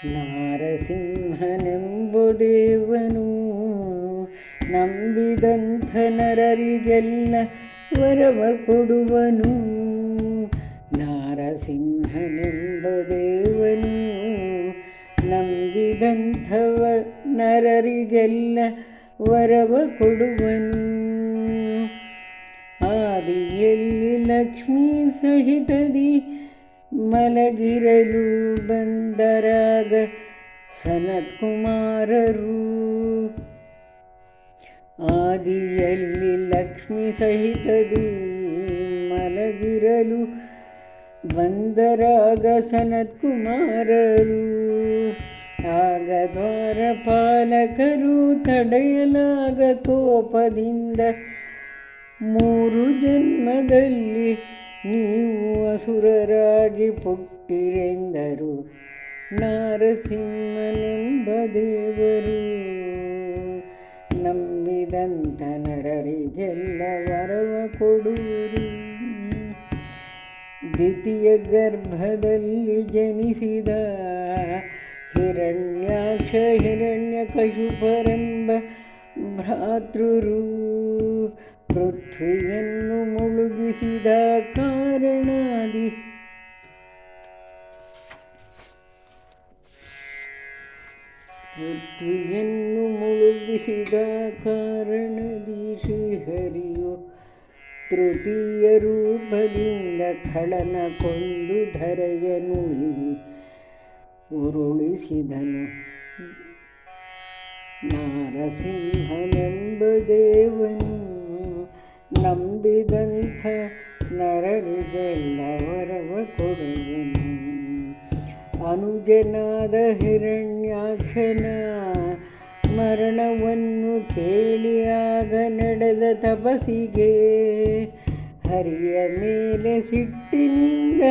ನಾರಸಿಂಹನೆಂಬುದೇವನು ನಂಬಿದಂಥ ನರರಿಗೆಲ್ಲ ವರವ ಕೊಡುವನು. ನಾರಸಿಂಹನೆಂಬುದೇವನು ನಂಬಿದಂಥವ ನರರಿಗೆಲ್ಲ ವರವ ಕೊಡುವನು. ಆದಿಯಲ್ಲಿ ಲಕ್ಷ್ಮೀ ಸಹಿತದಿ ಮಲಗಿರಲು ಬಂದರಾಗ ಸನತ್ಕುಮಾರರು. ಆದಿಯಲ್ಲಿ ಲಕ್ಷ್ಮೀ ಸಹಿತದಿ ಮಲಗಿರಲು ಬಂದರಾಗ ಸನತ್ಕುಮಾರರು. ಆಗ ದ್ವಾರಪಾಲಕರು ತಡೆಯಲಾಗ ಕೋಪದಿಂದ 3 ಜನ್ಮದಲ್ಲಿ ನೀವು ಅಸುರರಾಗಿ ಪುಟ್ಟಿರೆಂದರು. ನಾರಸಿಂಹನೆಂಬ ದೇವರು ನಂಬಿದಂಥ ನರರಿಗೆಲ್ಲ ವರವ ಕೊಡುವರು. ದ್ವಿತೀಯ ಗರ್ಭದಲ್ಲಿ ಜನಿಸಿದ ಹಿರಣ್ಯಾಕ್ಷ ಹಿರಣ್ಯಕಶಿಪರೆಂಬ ಭ್ರಾತೃರು ಪೃಥ್ವಿಯನ್ನು ಮುಳುಗಿಸಿದ ಕಾರಣದಿ ಶ್ರೀಹರಿಯು ತೃತೀಯ ರೂಪದಿಂದ ಖಳನ ಕೊಂದು ಧರೆಯನು ಉರುಳಿಸಿದನು. ನಾರಸಿಂಹನೆಂಬ ದೇವನು ನಂಬಿದಂಥ ನರರಿಗೆಲ್ಲ ವರವ ಕೊಡುವನು. ಅನುಜನಾದ ಹಿರಣ್ಯಾಕ್ಷನ ಮರಣವನ್ನು ಕೇಳಿಯಾಗ ನಡೆದ ತಪಸ್ಸಿಗೆ ಹರಿಯ ಮೇಲೆ ಸಿಟ್ಟಿನಿಂದ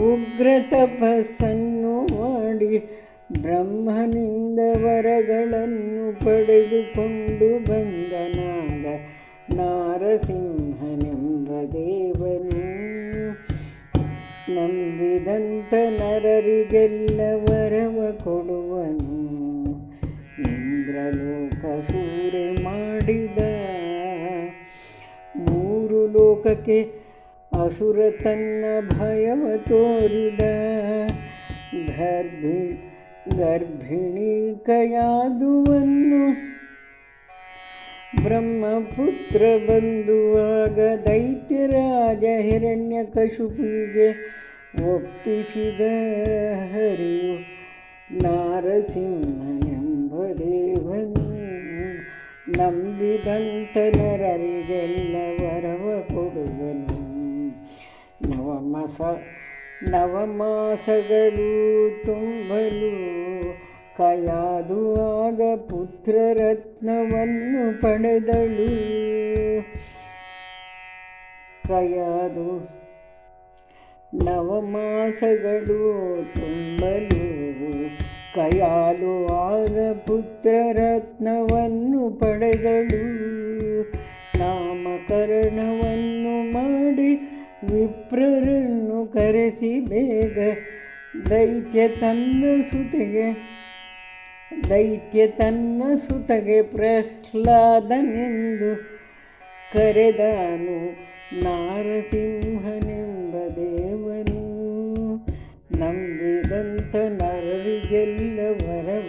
ಉಗ್ರ ತಪಸ್ಸನ್ನು ಮಾಡಿ ಬ್ರಹ್ಮನಿಂದ ವರಗಳನ್ನು ಪಡೆದುಕೊಂಡು ಬಂದನಾಗ ನಾರಸಿಂಹನೆಂಬ ದೇವನು ನಂಬಿದಂಥ ನರರಿಗೆಲ್ಲ ವರವ ಕೊಡುವನು. ಇಂದ್ರಲೋಕ ಸೂರೆ ಮಾಡಿದ 3 ಲೋಕಕ್ಕೆ ಅಸುರ ತನ್ನ ಭಯವ ತೋರಿದ. ಗರ್ಭಿಣಿ ಕಯಾದುವನ್ನು ಬ್ರಹ್ಮಪುತ್ರ ಬಂದುವಾಗ ದೈತ್ಯರಾಜ ಹಿರಣ್ಯಕಶಿಪುವಿಗೆ ಒಪ್ಪಿಸಿದ ಹರಿಯು ನಾರಸಿಂಹನೆಂಬ ದೇವನು ನಂಬಿದಂಥ ನರರಿಗೆಲ್ಲ ವರವ ಕೊಡುವನು. ನವಮಾಸಗಳು ತುಂಬಲು ಕಯಾದು ಆಗ ಪುತ್ರರತ್ನವನ್ನು ಪಡೆದಳು. ನವಮಾಸಗಳು ತುಂಬಲು ಕಯಾಲು ಆಗ ಪುತ್ರರತ್ನವನ್ನು ಪಡೆದಳು. ನಾಮಕರಣವನ್ನು ಮಾಡಿ ವಿಪ್ರರನ್ನು ಕರೆಸಿ ಬೇಗ ದೈತ್ಯ ತನ್ನ ಸುತೆಗೆ ಪ್ರಹ್ಲಾದನೆಂದು ಕರೆದನು. ನಾರಸಿಂಹನೆಂಬ ದೇವನು ನಂಬಿದಂಥ ನರರಿಗೆಲ್ಲ ವರವ